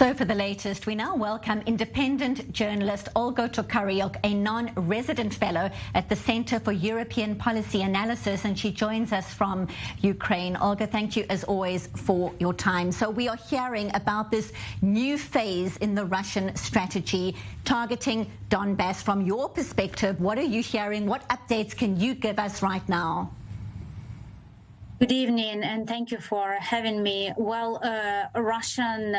So for the latest, we now welcome independent journalist Olga Tokariuk, a non-resident fellow at the Center for European Policy Analysis, and she joins us from Ukraine. Olga, thank you as always for your time. So we are hearing about this new phase in the Russian strategy targeting Donbas. From your perspective, what are you hearing? What updates can you give us right now? Good evening, and thank you for having me. Well, Russian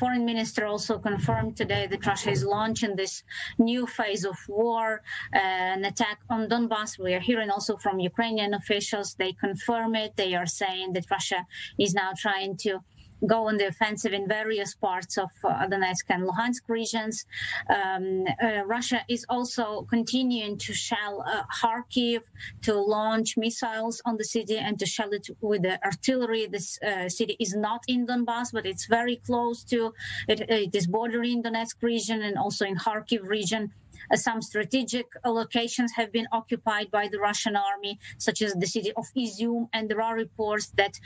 foreign minister also confirmed today that Russia is launching this new phase of war, an attack on Donbas. We are hearing also from Ukrainian officials. They confirm it. They are saying that Russia is now trying to go on the offensive in various parts of Donetsk and Luhansk regions. Russia is also continuing to shell Kharkiv, to launch missiles on the city and to shell it with the artillery. This city is not in Donbas, but it's very close to it. It is bordering Donetsk region and also in Kharkiv region. Some strategic locations have been occupied by the Russian army, such as the city of Izium, and there are reports that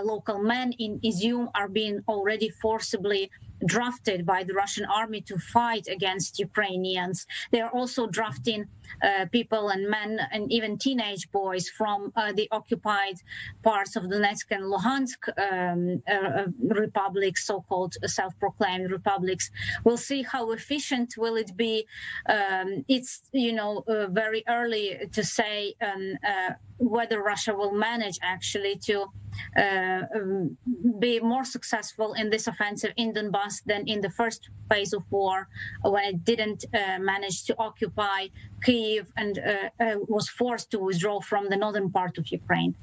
local men in Izium are being already forcibly drafted by the Russian army to fight against Ukrainians. They are also drafting people and men and even teenage boys from the occupied parts of Donetsk and Luhansk republics, so-called self-proclaimed republics. We'll see how efficient will it be. It's, very early to say whether Russia will manage actually to be more successful in this offensive in Donbas than in the first phase of war, when it didn't manage to occupy Kyiv and was forced to withdraw from the northern part of Ukraine.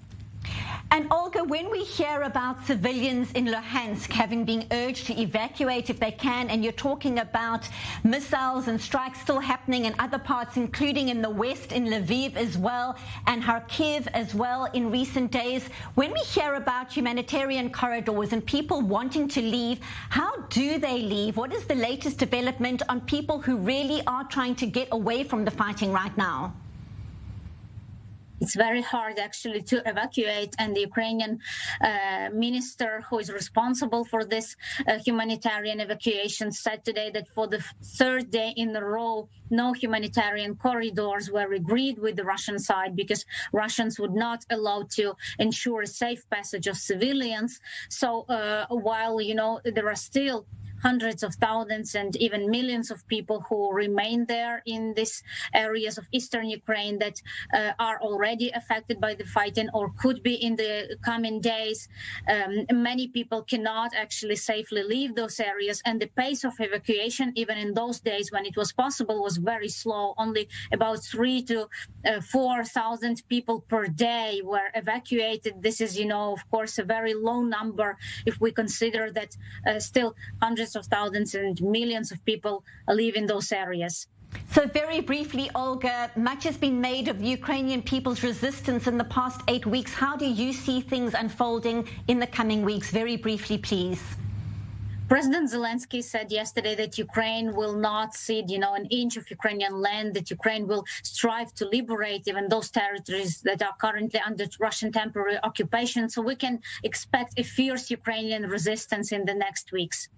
And Olga, when we hear about civilians in Luhansk having been urged to evacuate if they can, and you're talking about missiles and strikes still happening in other parts, including in the west, in Lviv as well, and Kharkiv as well in recent days, when we hear about humanitarian corridors and people wanting to leave, how do they leave? What is the latest development on people who really are trying to get away from the fighting right now? It's very hard actually to evacuate, and the Ukrainian minister who is responsible for this humanitarian evacuation said today that for the third day in a row, no humanitarian corridors were agreed with the Russian side because Russians would not allow to ensure a safe passage of civilians. So while, there are still hundreds of thousands and even millions of people who remain there in these areas of eastern Ukraine that are already affected by the fighting or could be in the coming days. Many people cannot actually safely leave those areas, and the pace of evacuation, even in those days when it was possible, was very slow. Only about 3,000 to 4,000 people per day were evacuated. This is, of course, a very low number if we consider that still hundreds of thousands and millions of people live in those areas. So very briefly, Olga, much has been made of the Ukrainian people's resistance in the past 8 weeks. How do you see things unfolding in the coming weeks? Very briefly, please. President Zelensky said yesterday that Ukraine will not cede, an inch of Ukrainian land, that Ukraine will strive to liberate even those territories that are currently under Russian temporary occupation. So we can expect a fierce Ukrainian resistance in the next weeks.